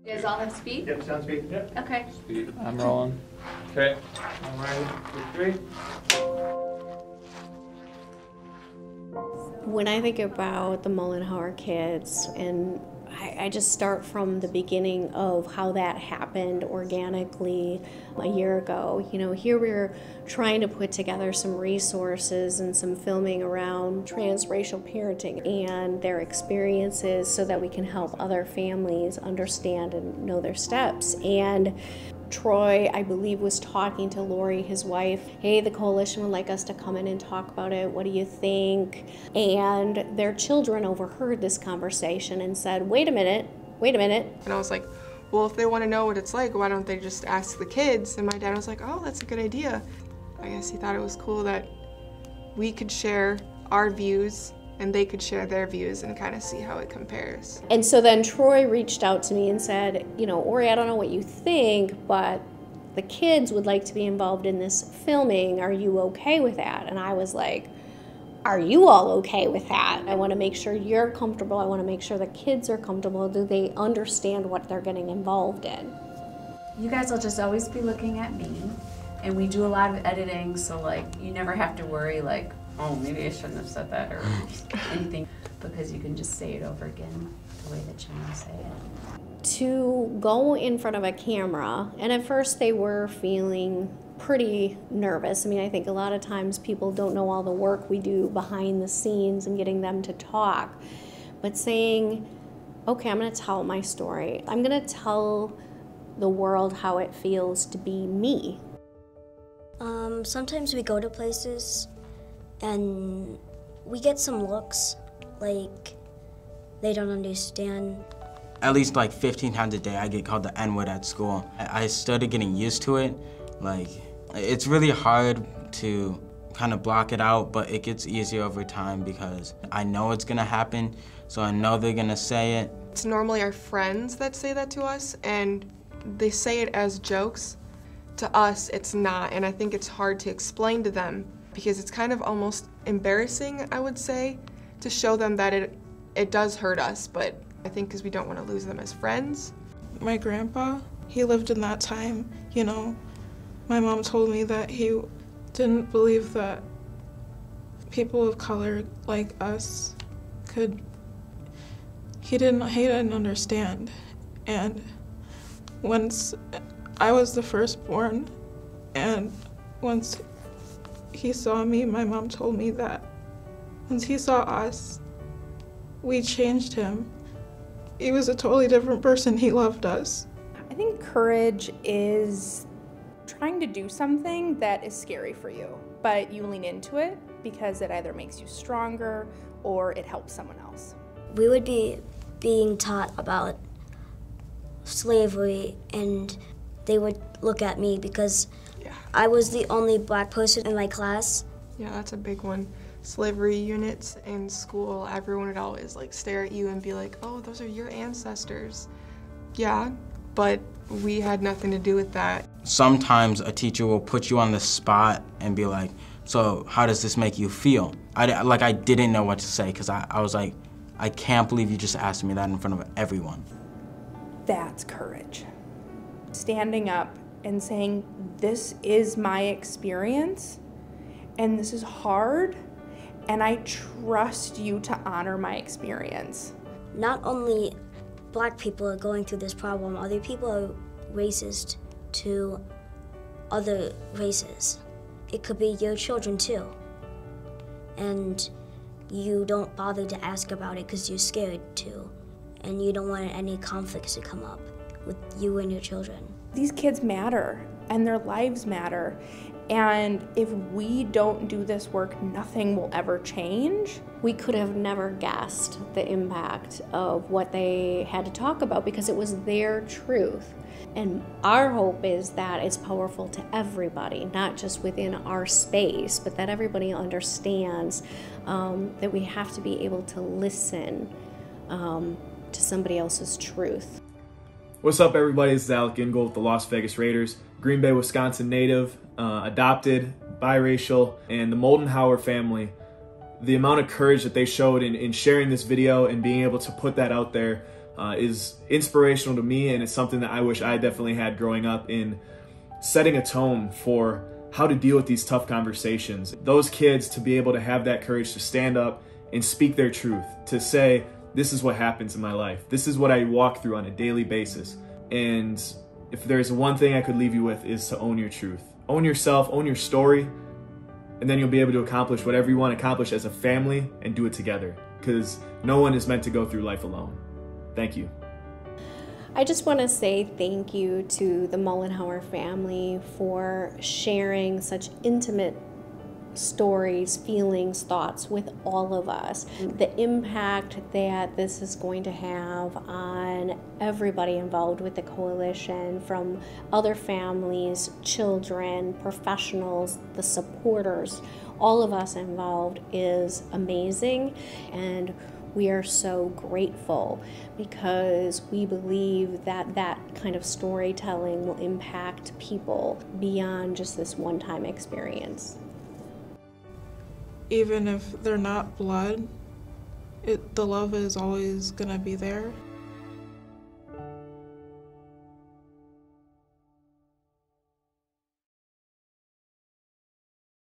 You guys all have speed? Yep, sound speed. Yep. Okay. Speed. I'm rolling. Okay. I'm ready. 2, 3. When I think about the Moldenhauer kids, and I just start from the beginning of how that happened organically a year ago. You know, here we're trying to put together some resources and some filming around transracial parenting and their experiences so that we can help other families understand and know their steps. And Troy, I believe, was talking to Lori, his wife. Hey, the coalition would like us to come in and talk about it. What do you think? And their children overheard this conversation and said, wait a minute. And I was like, well, if they want to know what it's like, why don't they just ask the kids? And my dad was like, oh, that's a good idea. I guess he thought it was cool that we could share our views and they could share their views and kind of see how it compares. And so then Troy reached out to me and said, you know, Ori, I don't know what you think, but the kids would like to be involved in this filming. Are you okay with that? And I was like, are you all okay with that? I want to make sure you're comfortable. I want to make sure the kids are comfortable. Do they understand what they're getting involved in? You guys will just always be looking at me, and we do a lot of editing, so like you never have to worry like, oh, maybe I shouldn't have said that or anything, because you can just say it over again the way that you want to say it. To go in front of a camera, and at first they were feeling pretty nervous. I mean, I think a lot of times people don't know all the work we do behind the scenes and getting them to talk, but saying, okay, I'm going to tell my story. I'm going to tell the world how it feels to be me. Sometimes we go to places and we get some looks like they don't understand. At least like 15 times a day I get called the N-word at school. I started getting used to it. Like, it's really hard to kind of block it out, but it gets easier over time because I know it's gonna happen, so I know they're gonna say it. It's normally our friends that say that to us, and they say it as jokes. To us, it's not, and I think it's hard to explain to them because it's kind of almost embarrassing, I would say, to show them that it does hurt us, but I think because we don't want to lose them as friends. My grandpa, he lived in that time, you know. My mom told me that he didn't believe that people of color like us could, he didn't understand. And once I was the firstborn, and once he saw me, my mom told me that once he saw us, we changed him. He was a totally different person. He loved us. I think courage is trying to do something that is scary for you, but you lean into it because it either makes you stronger or it helps someone else. We would be being taught about slavery, and they would look at me because I was the only black person in my class. Yeah, that's a big one. Slavery units in school, everyone would always like stare at you and be like, oh, those are your ancestors. Yeah, but we had nothing to do with that. Sometimes a teacher will put you on the spot and be like, so how does this make you feel? I didn't know what to say because I was like, I can't believe you just asked me that in front of everyone. That's courage. Standing up and saying, this is my experience, and this is hard, and I trust you to honor my experience. Not only black people are going through this problem, other people are racist to other races. It could be your children too. And you don't bother to ask about it because you're scared to, and you don't want any conflicts to come up with you and your children. These kids matter, and their lives matter, and if we don't do this work, nothing will ever change. We could have never guessed the impact of what they had to talk about because it was their truth. And our hope is that it's powerful to everybody, not just within our space, but that everybody understands that we have to be able to listen to somebody else's truth. What's up, everybody? This is Alec Ingold with the Las Vegas Raiders, Green Bay, Wisconsin native, adopted, biracial, and the Moldenhauer family. The amount of courage that they showed in sharing this video and being able to put that out there is inspirational to me, and it's something that I wish I definitely had growing up in setting a tone for how to deal with these tough conversations. Those kids to be able to have that courage to stand up and speak their truth, to say, this is what happens in my life. This is what I walk through on a daily basis. And if there's one thing I could leave you with is to own your truth. Own yourself, own your story, and then you'll be able to accomplish whatever you want to accomplish as a family and do it together, because no one is meant to go through life alone. Thank you. I just want to say thank you to the Moldenhauer family for sharing such intimate stories, feelings, thoughts with all of us. The impact that this is going to have on everybody involved with the coalition, from other families, children, professionals, the supporters, all of us involved, is amazing. And we are so grateful because we believe that that kind of storytelling will impact people beyond just this one-time experience. Even if they're not blood, the love is always gonna be there.